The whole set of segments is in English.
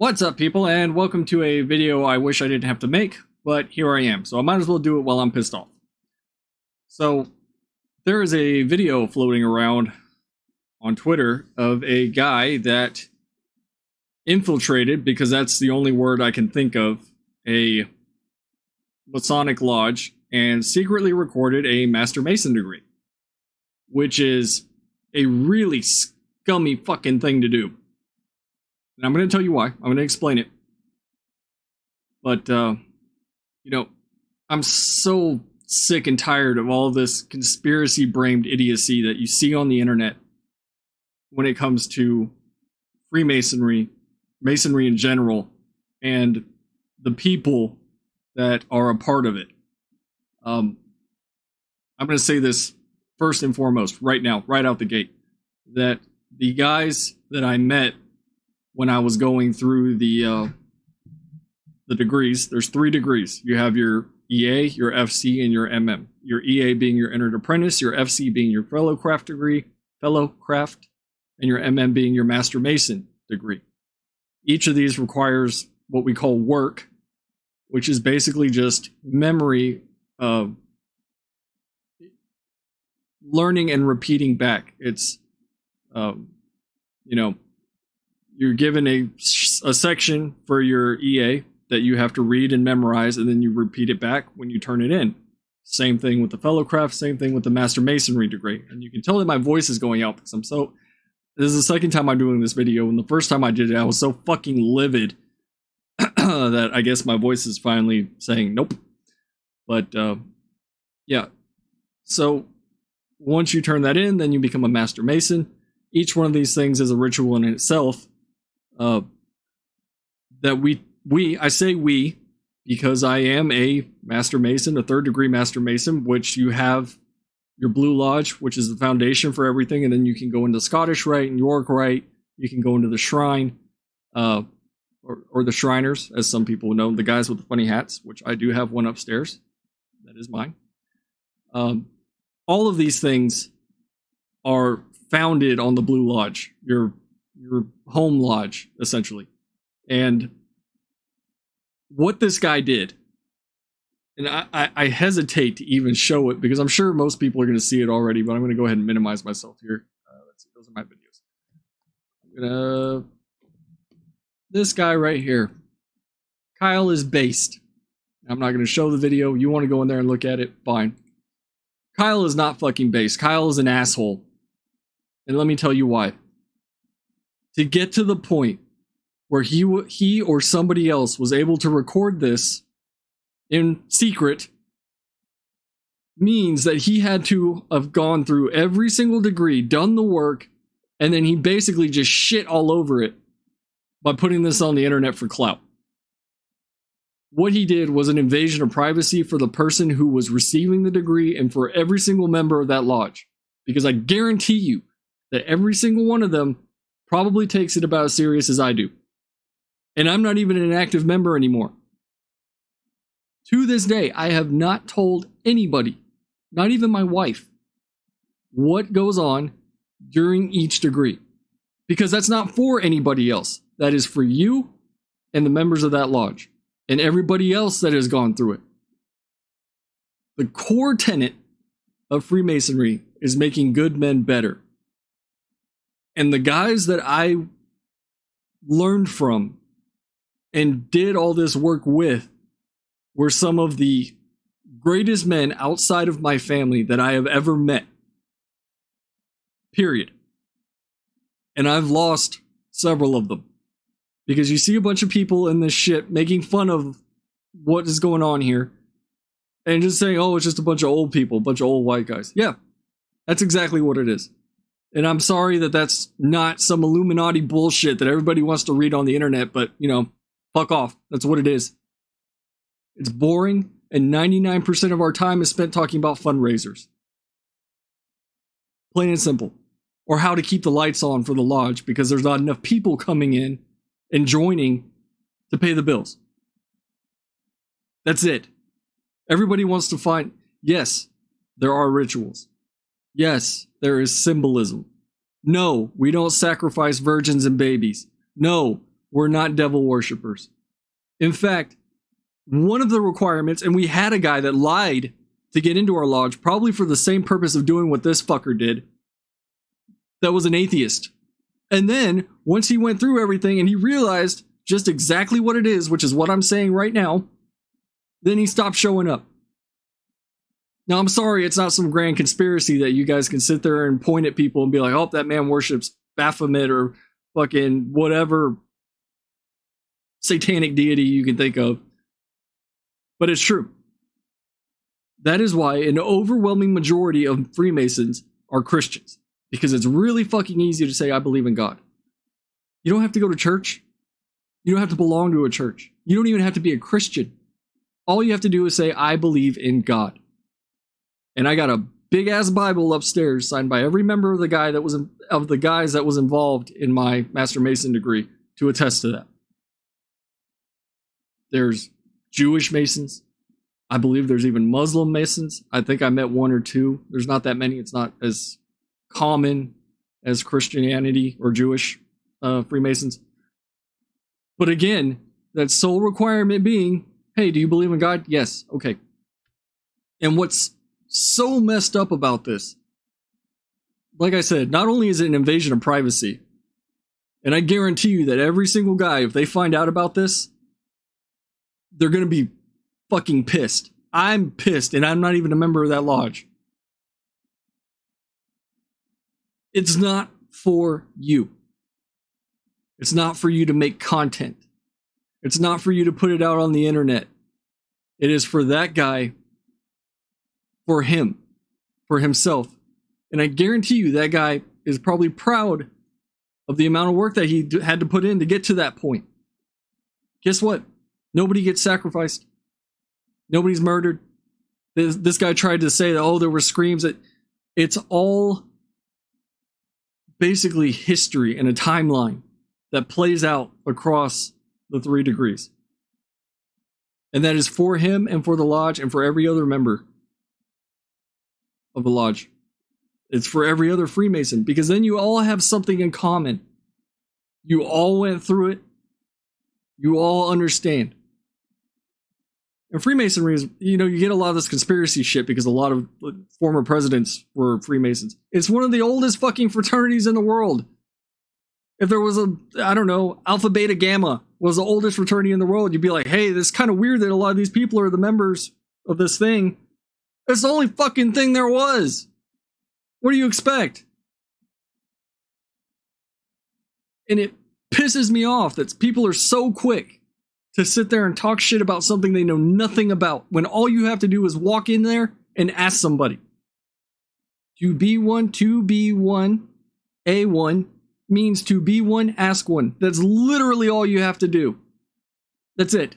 What's up, people, and welcome to a video I wish I didn't have to make, but here I am, so I might as well do it while I'm pissed off. So, there is a video floating around on Twitter of a guy that infiltrated, because that's the only word I can think of, a Masonic lodge and secretly recorded a Master Mason degree, which is a really scummy fucking thing to do. And I'm going to tell you why. I'm going to explain it. But, I'm so sick and tired of all this conspiracy-brained idiocy that you see on the internet when it comes to Freemasonry, Masonry in general, and the people that are a part of it. I'm going to say this first and foremost, right now, right out the gate, that the guys that I met when I was going through the degrees, there's 3 degrees. You have your EA, your FC, and your MM. Your EA being your entered apprentice, your FC being your fellow craft, and your MM being your Master Mason degree. Each of these requires what we call work, which is basically just memory of learning and repeating back. It's, you're given a section for your EA that you have to read and memorize, and then you repeat it back when you turn it in. Same thing with the fellow craft, same thing with the Master Masonry degree. And you can tell that my voice is going out because this is the second time I'm doing this video, and the first time I did it, I was so fucking livid that I guess my voice is finally saying nope. But, yeah. So, once you turn that in, then you become a Master Mason. Each one of these things is a ritual in itself. That I say we, because I am a Master Mason, a 3rd degree Master Mason, which you have your Blue Lodge, which is the foundation for everything, and then you can go into Scottish Rite and York Rite, you can go into the Shrine, or the Shriners, as some people know, the guys with the funny hats, which I do have one upstairs. That is mine. All of these things are founded on the Blue Lodge, your home lodge, essentially. And what this guy did, and I hesitate to even show it because I'm sure most people are going to see it already, but I'm going to go ahead and minimize myself here. Let's see, those are my videos. This guy right here, Kyle is based. I'm not going to show the video. You want to go in there and look at it? Fine. Kyle is not fucking based. Kyle is an asshole. And let me tell you why. To get to the point where he or somebody else was able to record this in secret means that he had to have gone through every single degree, done the work, and then he basically just shit all over it by putting this on the internet for clout. What he did was an invasion of privacy for the person who was receiving the degree and for every single member of that lodge. Because I guarantee you that every single one of them probably takes it about as serious as I do. And I'm not even an active member anymore. To this day, I have not told anybody, not even my wife, what goes on during each degree. Because that's not for anybody else. That is for you and the members of that lodge. And everybody else that has gone through it. The core tenet of Freemasonry is making good men better. And the guys that I learned from and did all this work with were some of the greatest men outside of my family that I have ever met. Period. And I've lost several of them. Because you see a bunch of people in this shit making fun of what is going on here. And just saying, oh, it's just a bunch of old people, a bunch of old white guys. Yeah, that's exactly what it is. And I'm sorry that that's not some Illuminati bullshit that everybody wants to read on the internet, but, fuck off. That's what it is. It's boring, and 99% of our time is spent talking about fundraisers. Plain and simple. Or how to keep the lights on for the lodge because there's not enough people coming in and joining to pay the bills. That's it. Everybody wants to find, yes, there are rituals. Yes, there is symbolism. No, we don't sacrifice virgins and babies. No, We're not devil worshippers. In fact, one of the requirements, and we had a guy that lied to get into our lodge, probably for the same purpose of doing what this fucker did, that was an atheist. And then, once he went through everything and he realized just exactly what it is, which is what I'm saying right now, then he stopped showing up. Now, I'm sorry, it's not some grand conspiracy that you guys can sit there and point at people and be like, oh, that man worships Baphomet or fucking whatever satanic deity you can think of. But it's true. That is why an overwhelming majority of Freemasons are Christians. Because it's really fucking easy to say, I believe in God. You don't have to go to church. You don't have to belong to a church. You don't even have to be a Christian. All you have to do is say, I believe in God. And I got a big ass Bible upstairs signed by every member of the guys that was involved in my Master Mason degree to attest to that. There's Jewish Masons. I believe there's even Muslim Masons. I think I met one or two. There's not that many. It's not as common as Christianity or Jewish Freemasons. But again, that sole requirement being, hey, do you believe in God? Yes. Okay. And what's so messed up about this, like I said, not only is it an invasion of privacy, and I guarantee you that every single guy, if they find out about this, they're going to be fucking pissed. I'm pissed, and I'm not even a member of that lodge. It's not for you. It's not for you to make content. It's not for you to put it out on the internet. It is for that guy, for him, for himself. And I guarantee you that guy is probably proud of the amount of work that he had to put in to get to that point. Guess what? Nobody gets sacrificed. Nobody's murdered. This guy tried to say that, oh, there were screams. It's all basically history and a timeline that plays out across the 3 degrees. And that is for him and for the lodge and for every other member of the lodge. It's for every other Freemason, because then you all have something in common. You all went through it. You all understand. And Freemasonry is, you get a lot of this conspiracy shit because a lot of former presidents were Freemasons. It's one of the oldest fucking fraternities in the world. If there was Alpha Beta Gamma was the oldest fraternity in the world, you'd be like, hey, this is kind of weird that a lot of these people are the members of this thing. It's the only fucking thing there was. What do you expect? And it pisses me off that people are so quick to sit there and talk shit about something they know nothing about, when all you have to do is walk in there and ask somebody. To be one, A1 means to be one, ask one. That's literally all you have to do. That's it.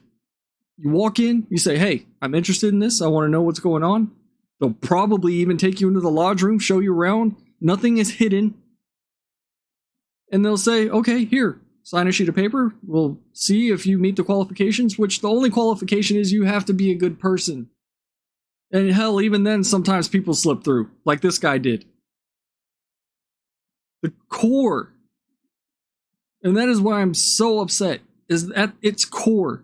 You walk in, you say, hey, I'm interested in this. I want to know what's going on. They'll probably even take you into the lodge room, show you around. Nothing is hidden. And they'll say, okay, here, sign a sheet of paper. We'll see if you meet the qualifications, which the only qualification is you have to be a good person. And hell, even then, sometimes people slip through, like this guy did. The core, and that is why I'm so upset, is at its core,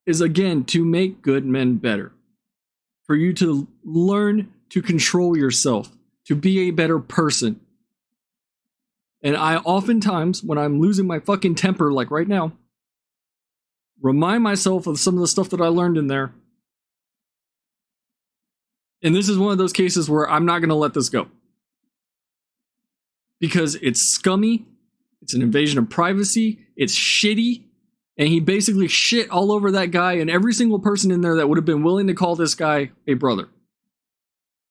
is again to make good men better. For you to learn to control yourself, to be a better person. And I oftentimes, when I'm losing my fucking temper, like right now, remind myself of some of the stuff that I learned in there. And this is one of those cases where I'm not going to let this go. Because it's scummy, it's an invasion of privacy, it's shitty, and he basically shit all over that guy and every single person in there that would have been willing to call this guy a brother.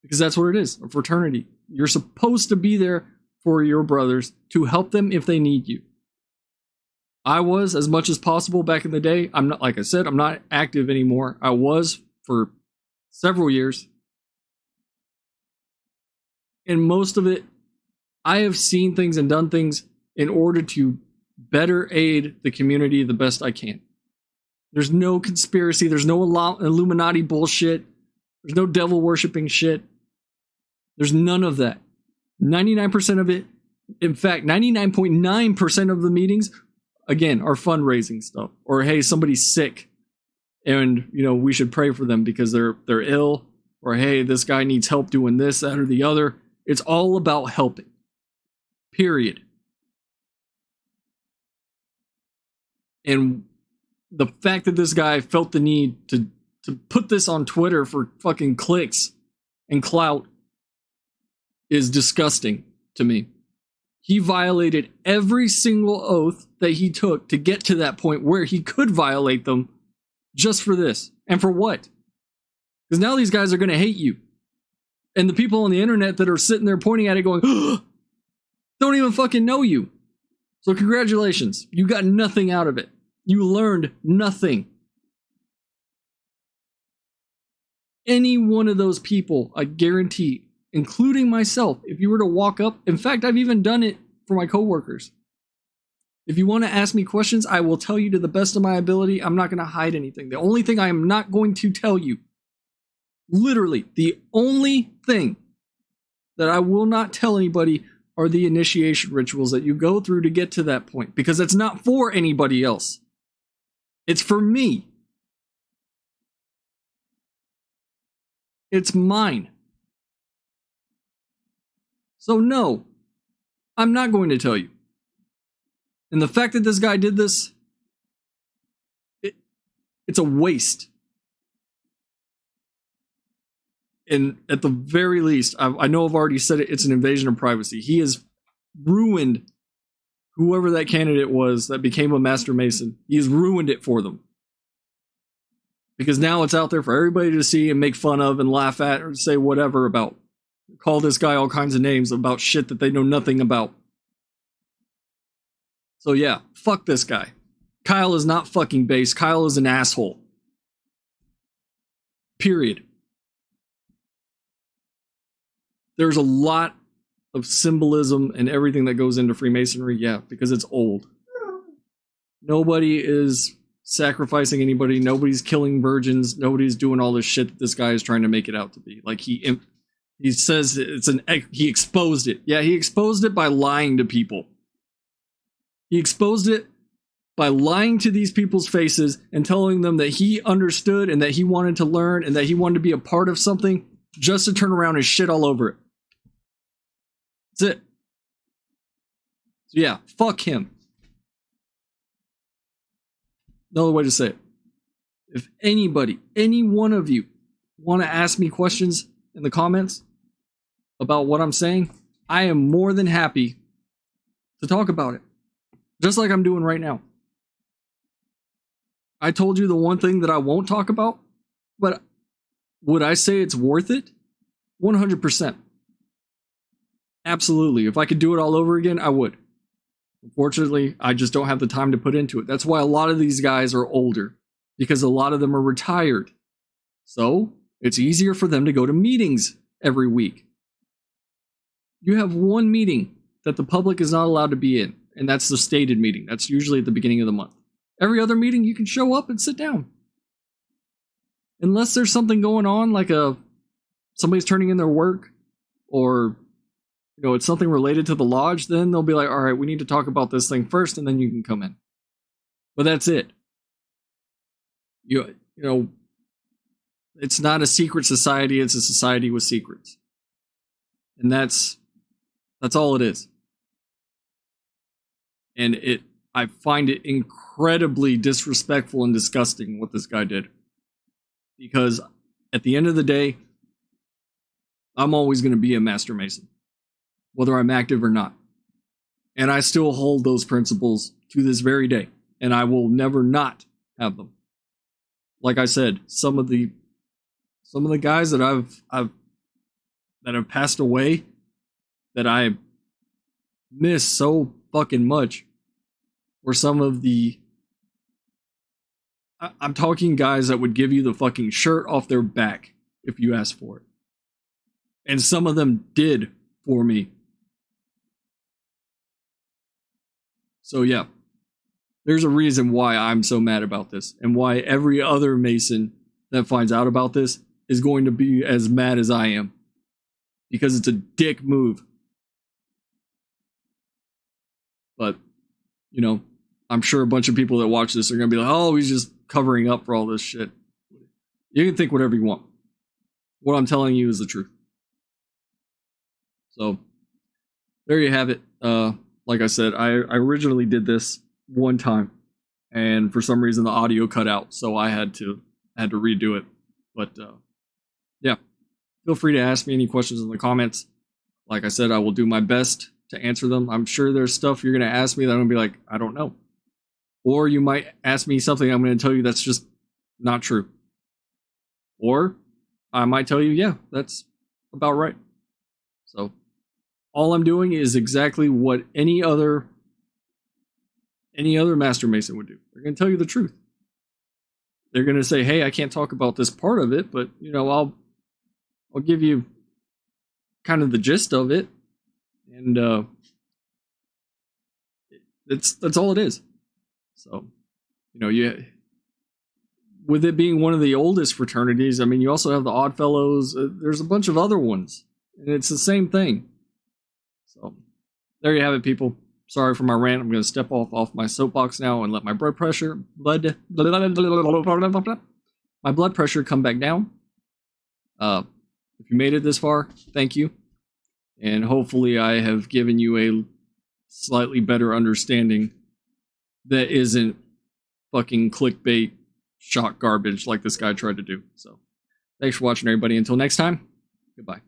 Because that's what it is, a fraternity. You're supposed to be there for your brothers, to help them if they need you. I was, as much as possible back in the day. I'm not, like I said, I'm not active anymore. I was for several years. And most of it, I have seen things and done things in order to better aid the community the best I can. There's no conspiracy. There's no Illuminati bullshit. There's no devil worshipping shit. There's none of that. 99% of it In fact, 99.9% of the meetings, again, are fundraising stuff. Or, hey, somebody's sick and, we should pray for them because they're ill. Or, hey, this guy needs help doing this, that, or the other. It's all about helping. Period. And the fact that this guy felt the need to put this on Twitter for fucking clicks and clout is disgusting to me. He violated every single oath that he took to get to that point where he could violate them just for this. And for what? Because now these guys are going to hate you. And the people on the internet that are sitting there pointing at it going, don't even fucking know you. So congratulations. You got nothing out of it. You learned nothing. Any one of those people, I guarantee, including myself, if you were to walk up, in fact, I've even done it for my coworkers. If you want to ask me questions, I will tell you to the best of my ability. I'm not going to hide anything. The only thing I am not going to tell you, literally, the only thing that I will not tell anybody are the initiation rituals that you go through to get to that point, because it's not for anybody else. It's for me. It's mine. So no, I'm not going to tell you. And the fact that this guy did this, it's a waste. And at the very least, I know I've already said it, it's an invasion of privacy. He has ruined whoever that candidate was that became a Master Mason. He has ruined it for them. Because now it's out there for everybody to see and make fun of and laugh at or say whatever about. Call this guy all kinds of names about shit that they know nothing about. So yeah, fuck this guy. Kyle is not fucking base. Kyle is an asshole. Period. There's a lot of symbolism and everything that goes into Freemasonry, yeah, because it's old. Nobody is sacrificing anybody. Nobody's killing virgins. Nobody's doing all this shit that this guy is trying to make it out to be. Like he says he exposed it. Yeah, he exposed it by lying to people. He exposed it by lying to these people's faces and telling them that he understood and that he wanted to learn and that he wanted to be a part of something just to turn around and shit all over it. That's it. So yeah, fuck him. No other way to say it. If anybody, any one of you want to ask me questions in the comments about what I'm saying, I am more than happy to talk about it. Just like I'm doing right now. I told you the one thing that I won't talk about, but would I say it's worth it? 100%. Absolutely. If I could do it all over again, I would. Unfortunately, I just don't have the time to put into it. That's why a lot of these guys are older, because a lot of them are retired. So it's easier for them to go to meetings every week. You have one meeting that the public is not allowed to be in, and that's the stated meeting. That's usually at the beginning of the month. Every other meeting, you can show up and sit down. Unless there's something going on, like somebody's turning in their work, or it's something related to the lodge, then they'll be like, all right, we need to talk about this thing first, and then you can come in. But that's it. You know, it's not a secret society, it's a society with secrets. And that's all it is. And I find it incredibly disrespectful and disgusting what this guy did. Because at the end of the day, I'm always going to be a Master Mason, whether I'm active or not. And I still hold those principles to this very day. And I will never not have them. Like I said, some of the guys that that have passed away, that I miss so fucking much, were some of the... I'm talking guys that would give you the fucking shirt off their back if you asked for it. And some of them did for me. So yeah, there's a reason why I'm so mad about this, and why every other Mason that finds out about this is going to be as mad as I am. Because it's a dick move. But, you know, I'm sure a bunch of people that watch this are going to be like, oh, he's just covering up for all this shit. You can think whatever you want. What I'm telling you is the truth. So, there you have it. Like I said, I originally did this one time, and for some reason the audio cut out, so I had to redo it. But yeah, feel free to ask me any questions in the comments. Like I said, I will do my best to answer them. I'm sure there's stuff you're going to ask me that I'm going to be like, I don't know. Or you might ask me something I'm going to tell you that's just not true. Or I might tell you, yeah, that's about right. So all I'm doing is exactly what any other Master Mason would do. They're going to tell you the truth. They're going to say, hey, I can't talk about this part of it, but, you know, I'll give you kind of the gist of it. And that's all it is. So, you know, with it being one of the oldest fraternities, I mean, you also have the Oddfellows. There's a bunch of other ones, and it's the same thing. So, there you have it, people. Sorry for my rant. I'm going to step off my soapbox now and let my blood pressure come back down. If you made it this far, thank you. And hopefully I have given you a slightly better understanding that isn't fucking clickbait shock garbage like this guy tried to do. So, thanks for watching, everybody. Until next time, goodbye.